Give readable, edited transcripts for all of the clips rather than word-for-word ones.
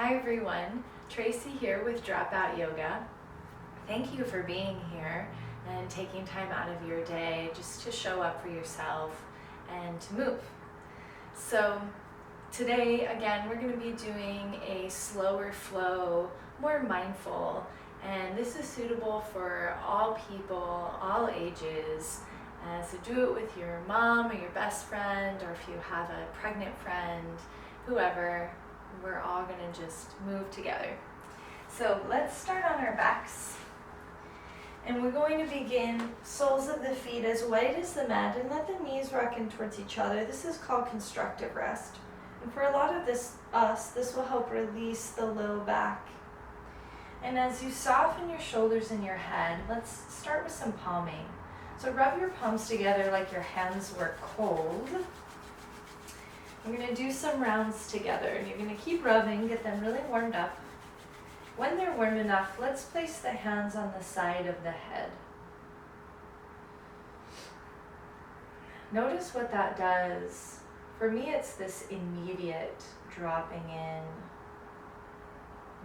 Hi everyone, Tracy here with Dropout Yoga. Thank you for being here and taking time out of your day just to show up for yourself and to move. So today, again, we're going to be doing a slower flow, more mindful, and this is suitable for all people, all ages. So do it with your mom or your best friend, or if you have a pregnant friend, whoever. We're all going to just move together. So let's start on our backs. And we're going to begin soles of the feet as wide as the mat and let the knees rock in towards each other. This is called constructive rest. And for a lot of this will help release the low back. And as you soften your shoulders and your head, let's start with some palming. So rub your palms together like your hands were cold. We're going to do some rounds together, and you're going to keep rubbing, get them really warmed up. When they're warm enough, let's place the hands on the side of the head. Notice what that does. For me, it's this immediate dropping in,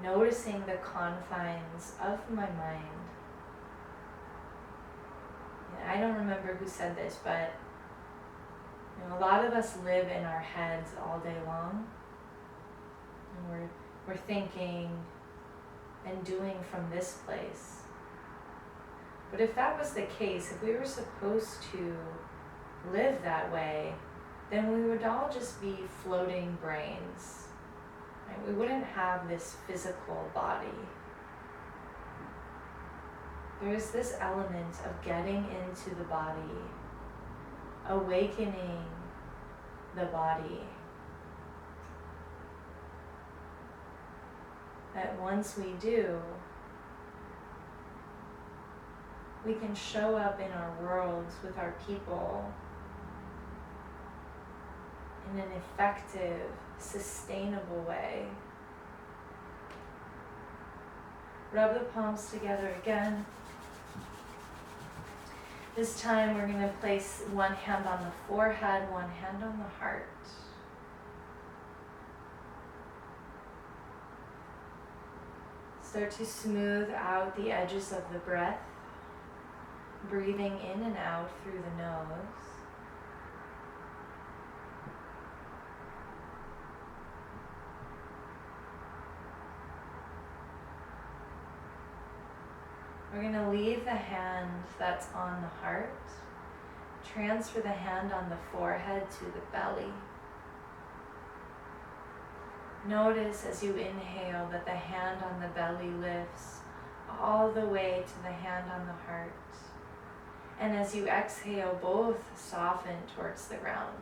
noticing the confines of my mind. And I don't remember who said this, but a lot of us live in our heads all day long, and we're thinking and doing from this place. But if that was the case, if we were supposed to live that way, then we would all just be floating brains, right? We wouldn't have this physical body. There's this element of getting into the body, awakening the body. That once we do, we can show up in our worlds with our people in an effective, sustainable way. Rub the palms together again. This time we're going to place one hand on the forehead, one hand on the heart. Start to smooth out the edges of the breath, breathing in and out through the nose. We're going to leave the hand that's on the heart, transfer the hand on the forehead to the belly. Notice as you inhale that the hand on the belly lifts all the way to the hand on the heart. And as you exhale, both soften towards the ground.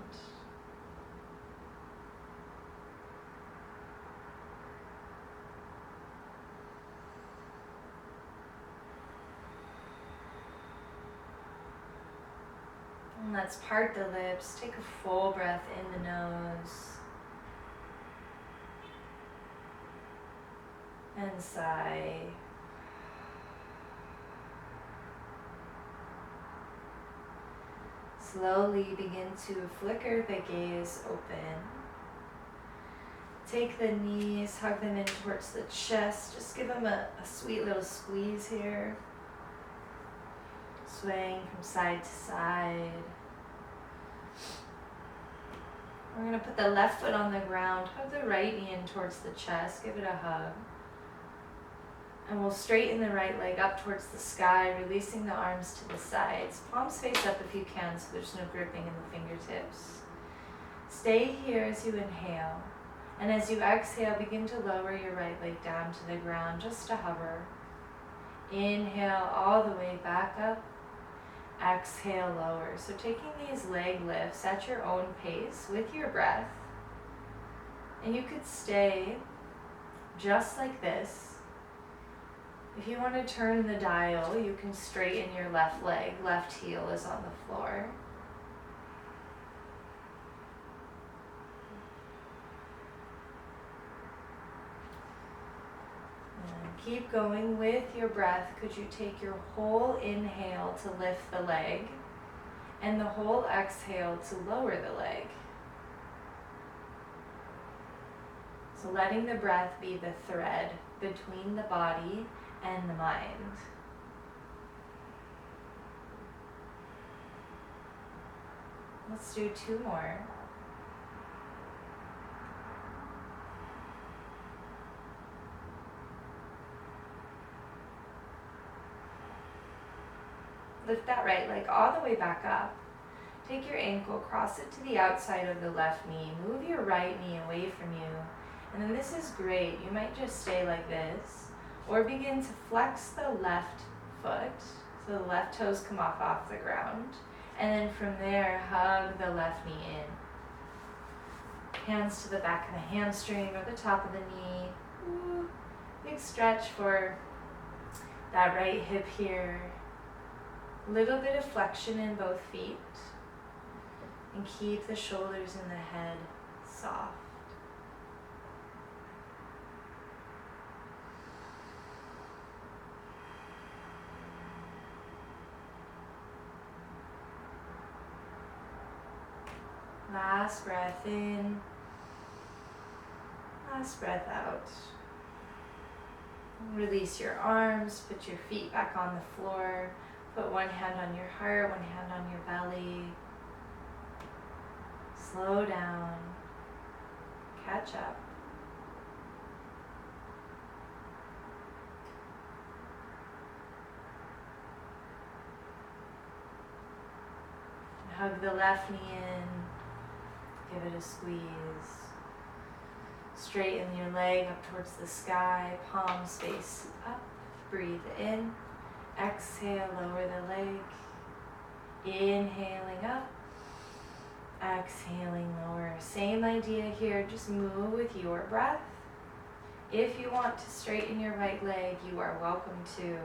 And let's part the lips, take a full breath in the nose, and sigh. Slowly begin to flicker the gaze open. Take the knees, hug them in towards the chest, just give them a sweet little squeeze here. Swaying from side to side. We're going to put the left foot on the ground, hug the right knee in towards the chest, give it a hug. And we'll straighten the right leg up towards the sky, releasing the arms to the sides. Palms face up if you can, so there's no gripping in the fingertips. Stay here as you inhale. And as you exhale, begin to lower your right leg down to the ground, just to hover. Inhale all the way back up. Exhale, lower. So taking these leg lifts at your own pace with your breath. And you could stay just like this. If you want to turn the dial, you can straighten your left leg. Left heel is on the floor. And keep going with your breath. Could you take your whole inhale to lift the leg and the whole exhale to lower the leg? So letting the breath be the thread between the body and the mind. Let's do 2 more. Lift that right leg all the way back up. Take your ankle, cross it to the outside of the left knee. Move your right knee away from you. And then this is great. You might just stay like this. Or begin to flex the left foot. So the left toes come off the ground. And then from there, hug the left knee in. Hands to the back of the hamstring or the top of the knee. Ooh, big stretch for that right hip here. Little bit of flexion in both feet. And keep the shoulders and the head soft. Last breath in. Last breath out. Release your arms, put your feet back on the floor. Put one hand on your heart, one hand on your belly. Slow down. Catch up. Hug the left knee in. Give it a squeeze. Straighten your leg up towards the sky. Palms face up. Breathe in. Exhale, lower the leg. Inhaling up. Exhaling, lower. Same idea here, just move with your breath. If you want to straighten your right leg, you are welcome to.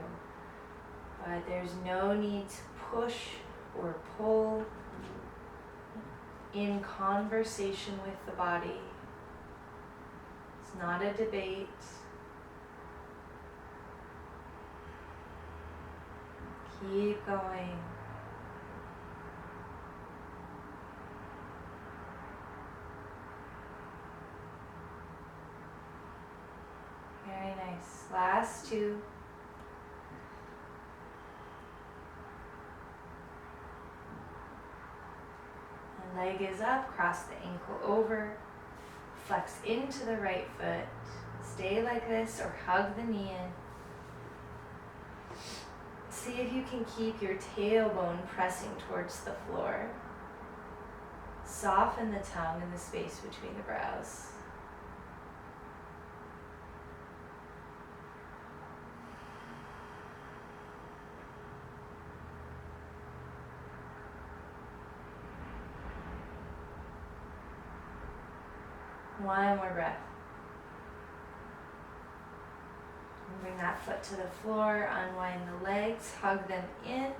But there's no need to push or pull. In conversation with the body. It's not a debate. Keep going. Very nice. Last 2. And leg is up, cross the ankle over, flex into the right foot. Stay like this or hug the knee in. See if you can keep your tailbone pressing towards the floor. Soften the tongue in the space between the brows. One more breath. And bring that foot to the floor, unwind the legs, hug them in.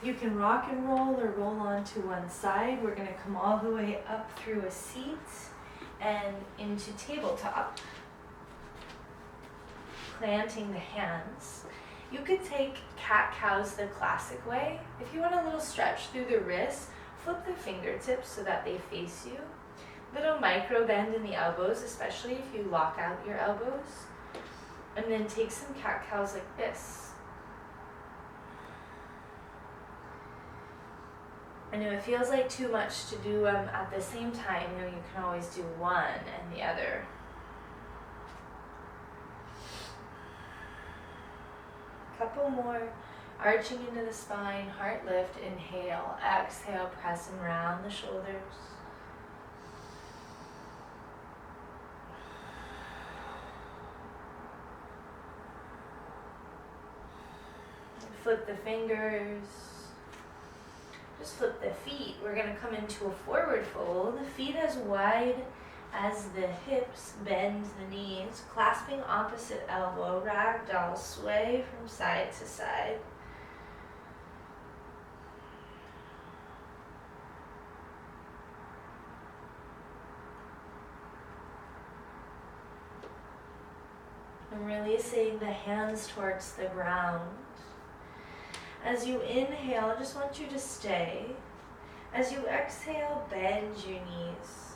You can rock and roll or roll onto one side. We're going to come all the way up through a seat and into tabletop. Planting the hands. You could take cat-cows the classic way. If you want a little stretch through the wrists, flip the fingertips so that they face you. Little micro bend in the elbows, especially if you lock out your elbows. And then take some cat-cows like this. I know it feels like too much to do at the same time. You know, you can always do one and the other. Couple more. Arching into the spine, heart lift, inhale, exhale, press and round the shoulders. Flip the fingers. Just flip the feet. We're going to come into a forward fold. The feet as wide as the hips, bend the knees, clasping opposite elbow, ragdoll, sway from side to side. And releasing the hands towards the ground. As you inhale, I just want you to stay. As you exhale, bend your knees.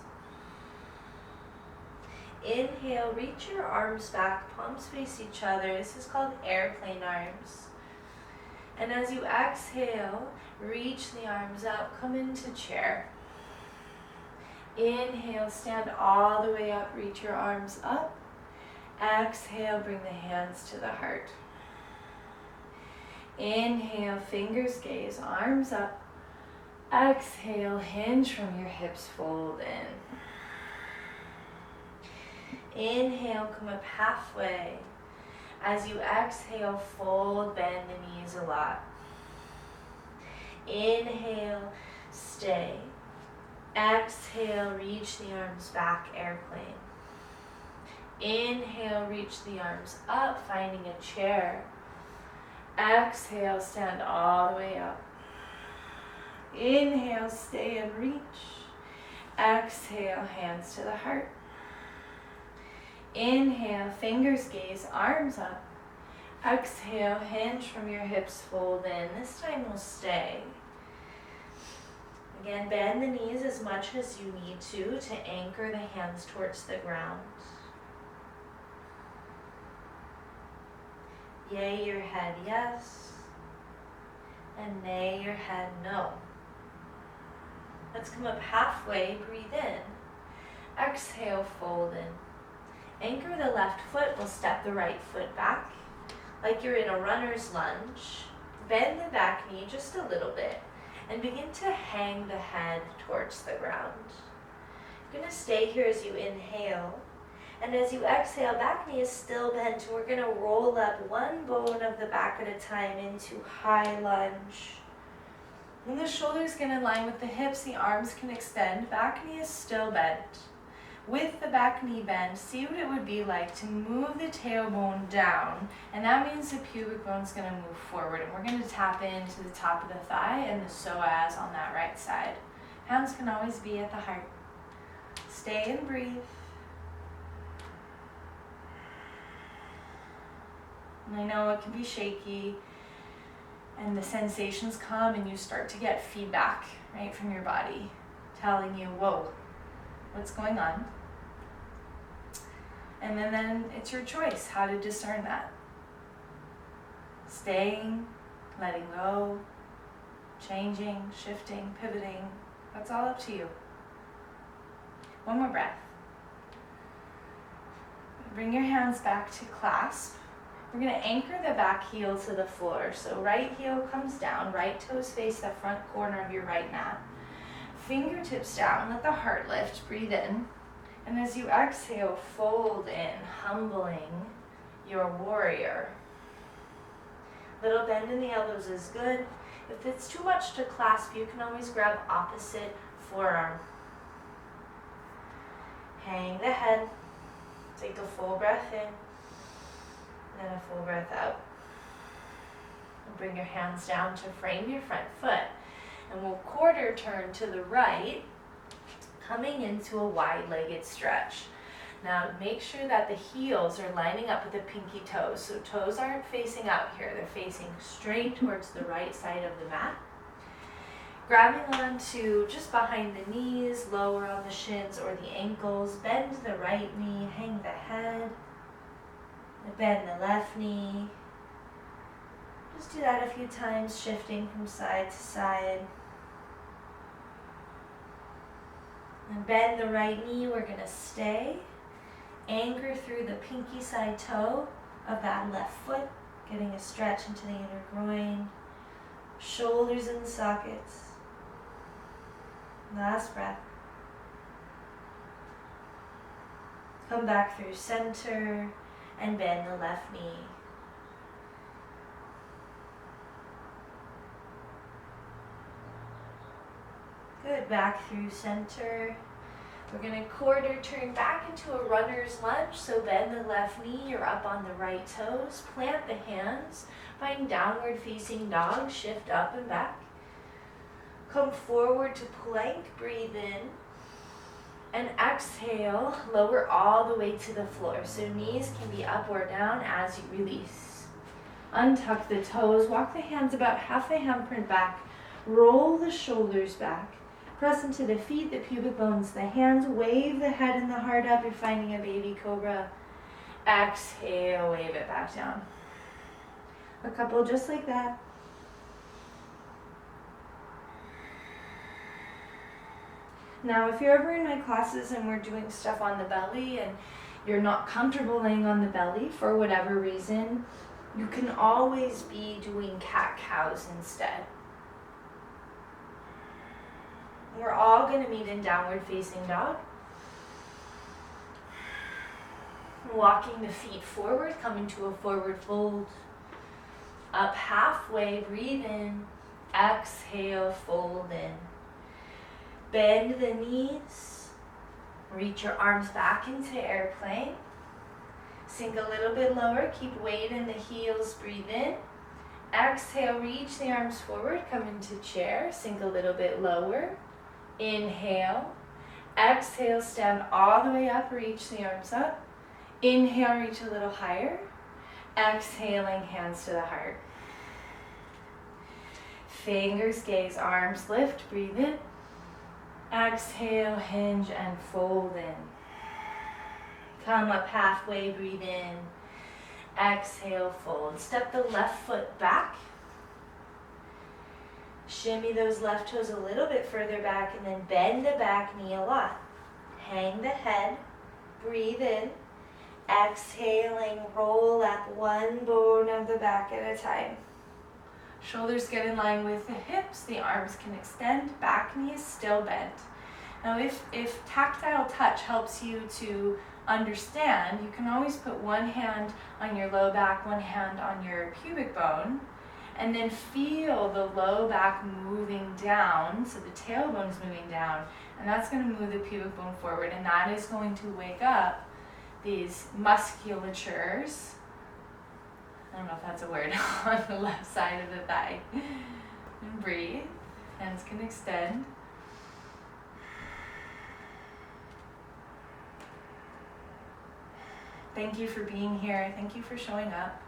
Inhale, reach your arms back, palms face each other. This is called airplane arms. And as you exhale, reach the arms up, come into chair. Inhale, stand all the way up, reach your arms up. Exhale, bring the hands to the heart. Inhale, fingers gaze, arms up. Exhale, hinge from your hips, fold in. Inhale, come up halfway. As you exhale, fold, bend the knees a lot. Inhale, stay. Exhale, reach the arms back, airplane. Inhale, reach the arms up, finding a chair. Exhale, stand all the way up. Inhale, stay and reach. Exhale, hands to the heart. Inhale, fingers gaze, arms up. Exhale, hinge from your hips, fold in. This time we'll stay. Again, bend the knees as much as you need to anchor the hands towards the ground. Yay your head, yes. And nay your head, no. Let's come up halfway, breathe in. Exhale, fold in. Anchor the left foot, we'll step the right foot back. Like you're in a runner's lunge. Bend the back knee just a little bit. And begin to hang the head towards the ground. You're going to stay here as you inhale. And as you exhale, back knee is still bent. We're going to roll up one bone of the back at a time into high lunge. And the shoulders can align with the hips. The arms can extend. Back knee is still bent. With the back knee bend, see what it would be like to move the tailbone down, and that means the pubic bone is going to move forward, and we're going to tap into the top of the thigh and the psoas on that right side. Hands can always be at the heart. Stay and breathe. And I know it can be shaky, and the sensations come and you start to get feedback, right, from your body, telling you, whoa, what's going on? And then it's your choice how to discern that. Staying, letting go, changing, shifting, pivoting. That's all up to you. One more breath. Bring your hands back to clasp. We're going to anchor the back heel to the floor. So right heel comes down, right toes face the front corner of your right mat. Fingertips down, let the heart lift, breathe in. And as you exhale, fold in, humbling your warrior. Little bend in the elbows is good. If it's too much to clasp, you can always grab opposite forearm. Hang the head. Take a full breath in. And a full breath out. And bring your hands down to frame your front foot. And we'll quarter turn to the right, coming into a wide-legged stretch. Now make sure that the heels are lining up with the pinky toes. So toes aren't facing out here. They're facing straight towards the right side of the mat. Grabbing onto just behind the knees, lower on the shins or the ankles. Bend the right knee, hang the head. Bend the left knee. Just do that a few times, shifting from side to side. And bend the right knee, we're going to stay. Anchor through the pinky side toe of that left foot, getting a stretch into the inner groin. Shoulders in the sockets. Last breath. Come back through center and bend the left knee. Good, back through center. We're going to quarter turn back into a runner's lunge. So bend the left knee, you're up on the right toes. Plant the hands, find downward facing dog, shift up and back. Come forward to plank, breathe in. And exhale, lower all the way to the floor. So knees can be up or down as you release. Untuck the toes, walk the hands about half a handprint back. Roll the shoulders back. Press into the feet, the pubic bones, the hands. Wave the head and the heart up. You're finding a baby cobra. Exhale, wave it back down. A couple just like that. Now, if you're ever in my classes and we're doing stuff on the belly and you're not comfortable laying on the belly for whatever reason, you can always be doing cat-cows instead. We're all going to meet in downward facing dog. Walking the feet forward, coming to a forward fold. Up halfway, breathe in. Exhale, fold in. Bend the knees. Reach your arms back into airplane. Sink a little bit lower. Keep weight in the heels. Breathe in. Exhale, reach the arms forward. Come into chair. Sink a little bit lower. Inhale. Exhale, stand all the way up. Reach the arms up. Inhale, reach a little higher. Exhaling, hands to the heart. Fingers gaze, arms lift. Breathe in. Exhale, hinge and fold in. Come up halfway, breathe in. Exhale, fold. Step the left foot back. Shimmy those left toes a little bit further back and then bend the back knee a lot. Hang the head, breathe in. Exhaling, roll up one bone of the back at a time. Shoulders get in line with the hips, the arms can extend, back knee is still bent. Now if tactile touch helps you to understand, you can always put one hand on your low back, one hand on your pubic bone, and then feel the low back moving down, so the tailbone is moving down, and that's going to move the pubic bone forward, and that is going to wake up these musculatures, I don't know if that's a word, on the left side of the thigh. And breathe, hands can extend. Thank you for being here, thank you for showing up,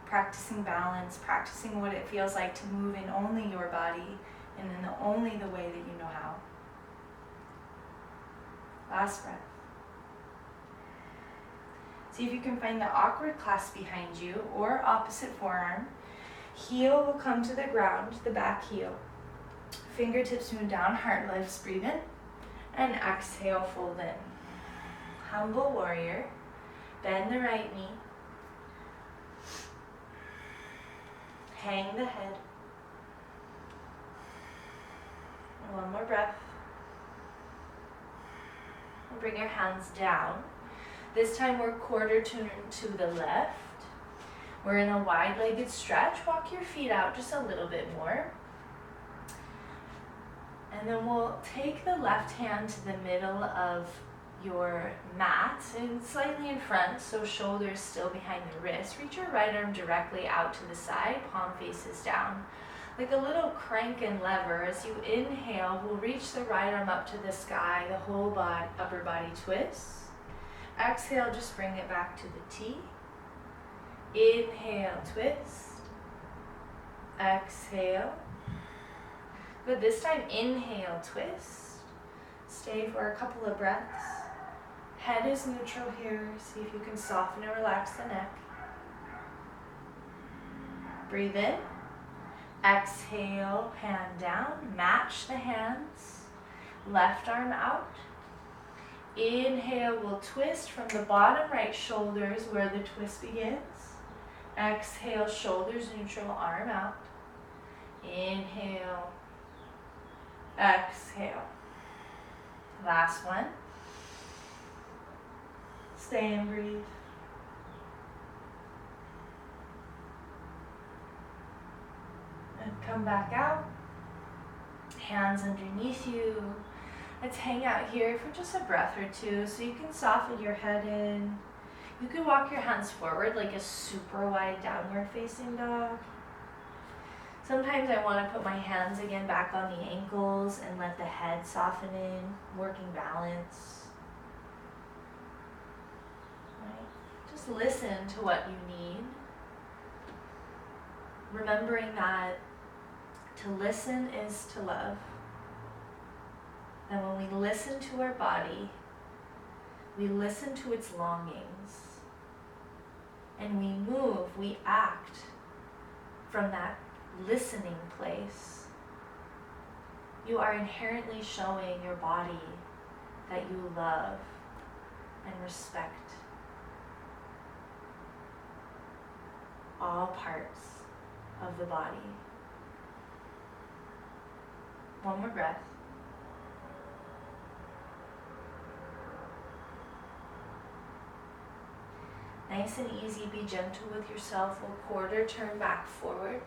practicing balance, practicing what it feels like to move in only your body and in only the way that you know how. Last breath. See if you can find the awkward clasp behind you or opposite forearm. Heel will come to the ground, the back heel. Fingertips move down, heart lifts, breathe in. And exhale, fold in. Humble warrior. Bend the right knee. Hang the head. One more breath. And bring your hands down. This time we're quarter turned to the left. We're in a wide-legged stretch. Walk your feet out just a little bit more. And then we'll take the left hand to the middle of your mat and slightly in front, so shoulders still behind the wrist. Reach your right arm directly out to the side, palm faces down. Like a little crank and lever, as you inhale, we'll reach the right arm up to the sky, the whole body, upper body twists. Exhale, just bring it back to the T. Inhale, twist. Exhale. Good, this time inhale, twist. Stay for a couple of breaths. Head is neutral here. See if you can soften and relax the neck. Breathe in. Exhale, hand down. Match the hands. Left arm out. Inhale, we'll twist from the bottom right shoulders where the twist begins. Exhale, shoulders neutral, arm out. Inhale. Exhale. Last one. Stay and breathe. And come back out. Hands underneath you. Let's hang out here for just a breath or two so you can soften your head in. You can walk your hands forward like a super wide downward facing dog. Sometimes I want to put my hands again back on the ankles and let the head soften in, working balance. Right? Just listen to what you need. Remembering that to listen is to love. Then when we listen to our body, we listen to its longings, and we move, we act from that listening place. You are inherently showing your body that you love and respect all parts of the body. One more breath. Nice and easy, be gentle with yourself. We'll quarter turn back forward.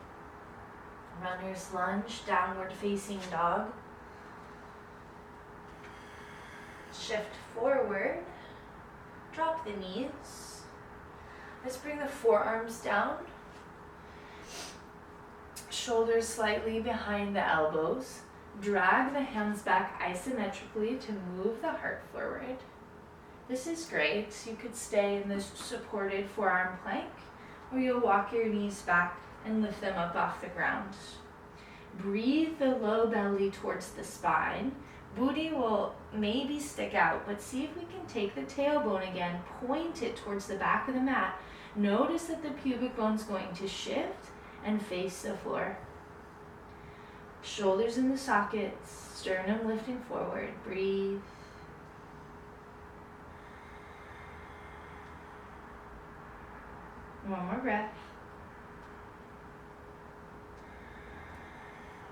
Runner's lunge, downward facing dog. Shift forward, drop the knees. Let's bring the forearms down. Shoulders slightly behind the elbows. Drag the hands back isometrically to move the heart forward. This is great. You could stay in this supported forearm plank, or you'll walk your knees back and lift them up off the ground. Breathe the low belly towards the spine. Booty will maybe stick out, but see if we can take the tailbone again, point it towards the back of the mat. Notice that the pubic bone's going to shift and face the floor. Shoulders in the sockets, sternum lifting forward. Breathe. One more breath.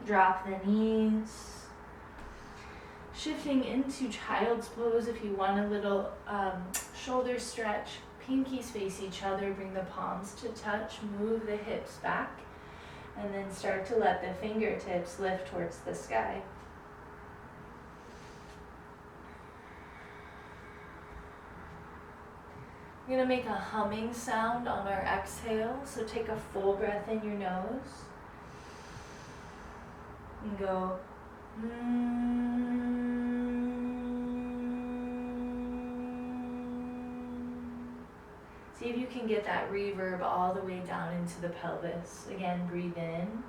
Drop the knees. Shifting into child's pose if you want a little shoulder stretch. Pinkies face each other. Bring the palms to touch. Move the hips back. And then start to let the fingertips lift towards the sky. We're going to make a humming sound on our exhale. So take a full breath in your nose. And go. See if you can get that reverb all the way down into the pelvis. Again, breathe in.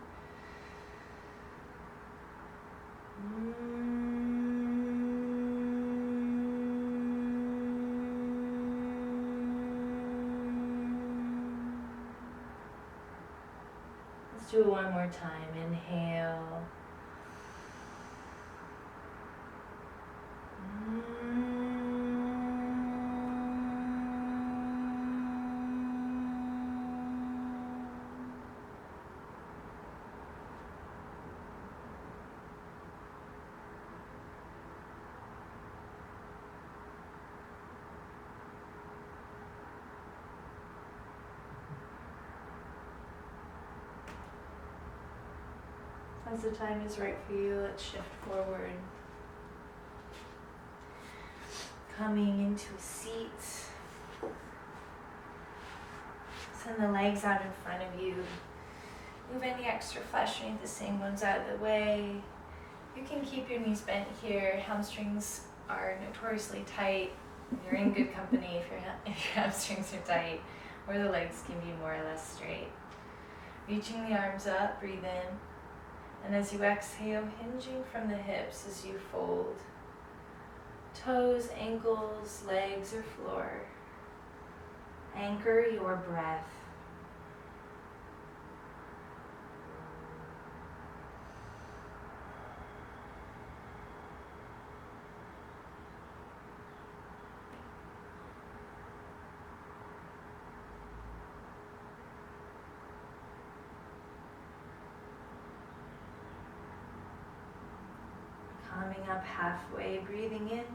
Let's do it one more time. Inhale. As the time is right for you, let's shift forward. Coming into a seat. Send the legs out in front of you. Move any extra flesh underneath the same ones out of the way. You can keep your knees bent here. Hamstrings are notoriously tight. You're in good company if your hamstrings are tight, or the legs can be more or less straight. Reaching the arms up, breathe in. And as you exhale, hinging from the hips as you fold. Toes, ankles, legs, or floor. Anchor your breath. Coming up halfway, breathing in.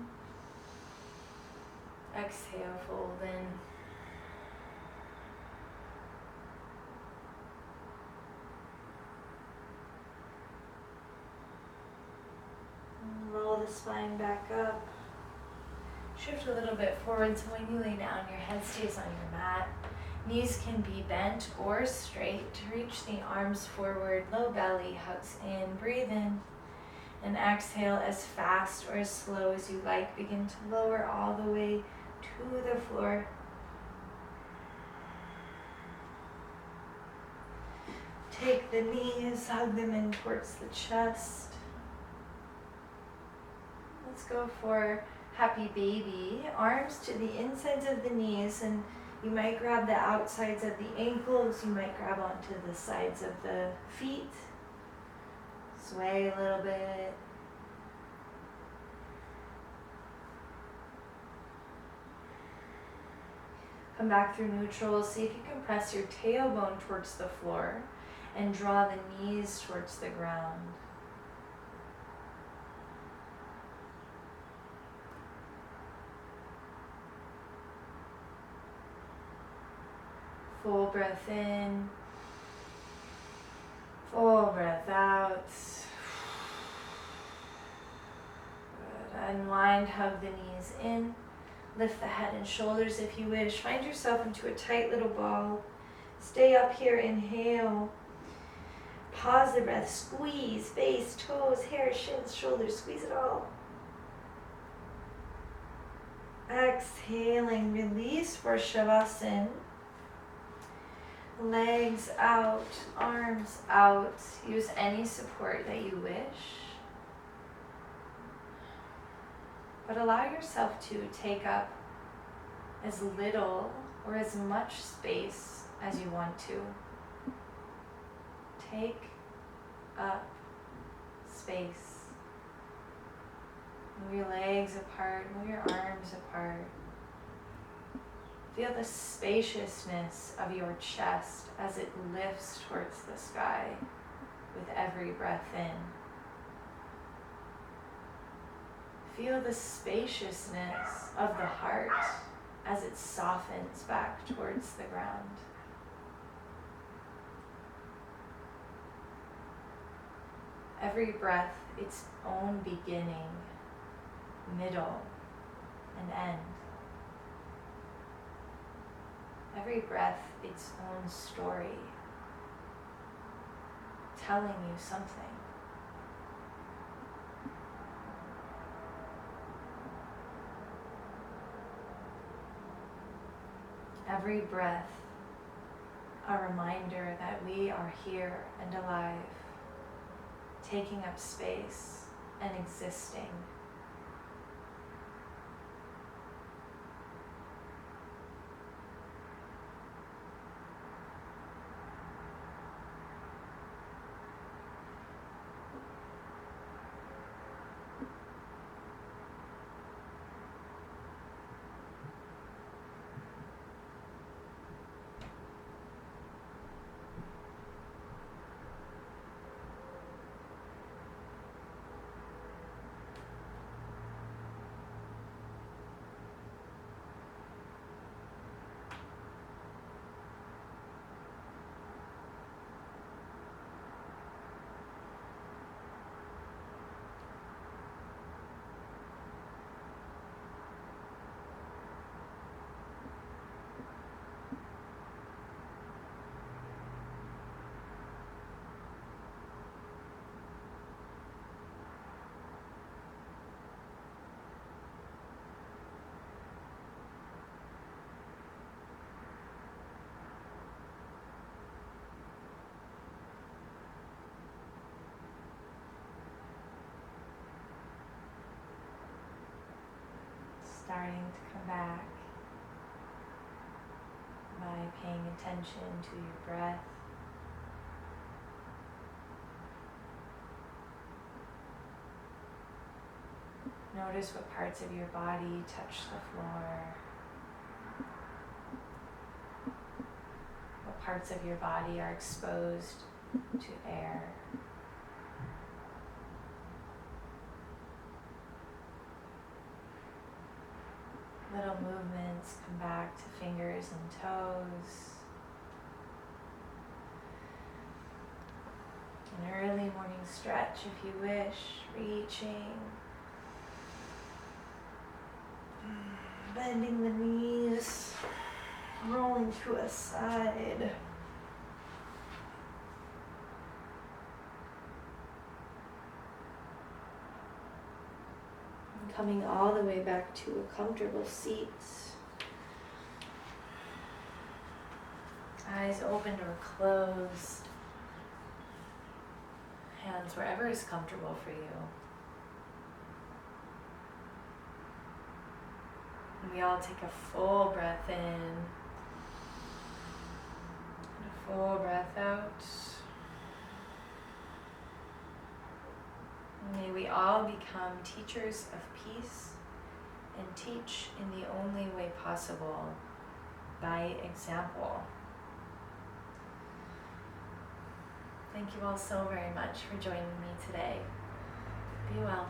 Exhale, fold in. And roll the spine back up. Shift a little bit forward so when you lay down, your head stays on your mat. Knees can be bent or straight to reach the arms forward. Low belly hugs in. Breathe in. And exhale as fast or as slow as you like. Begin to lower all the way to the floor. Take the knees, hug them in towards the chest. Let's go for happy baby. Arms to the insides of the knees, and you might grab the outsides of the ankles. You might grab onto the sides of the feet. Sway a little bit. Come back through neutral. See if you can press your tailbone towards the floor and draw the knees towards the ground. Full breath in. Full breath out. Good. Unwind, hug the knees in. Lift the head and shoulders if you wish. Find yourself into a tight little ball. Stay up here, inhale. Pause the breath, squeeze, face, toes, hair, shins, shoulders, squeeze it all. Exhaling, release for Shavasana. Legs out, arms out. Use any support that you wish. But allow yourself to take up as little or as much space as you want to. Take up space. Move your legs apart, move your arms apart. Feel the spaciousness of your chest as it lifts towards the sky with every breath in. Feel the spaciousness of the heart as it softens back towards the ground. Every breath, its own beginning, middle, and end. Every breath, its own story, telling you something. Every breath, a reminder that we are here and alive, taking up space and existing. Starting to come back by paying attention to your breath. Notice what parts of your body touch the floor. What parts of your body are exposed to air. Little movements, come back to fingers and toes. An early morning stretch if you wish, reaching. Bending the knees, rolling to a side. Coming all the way back to a comfortable seat. Eyes opened or closed. Hands wherever is comfortable for you. And we all take a full breath in and a full breath out. And may we all become teachers of peace and teach in the only way possible, by example. Thank you all so very much for joining me today. Be well.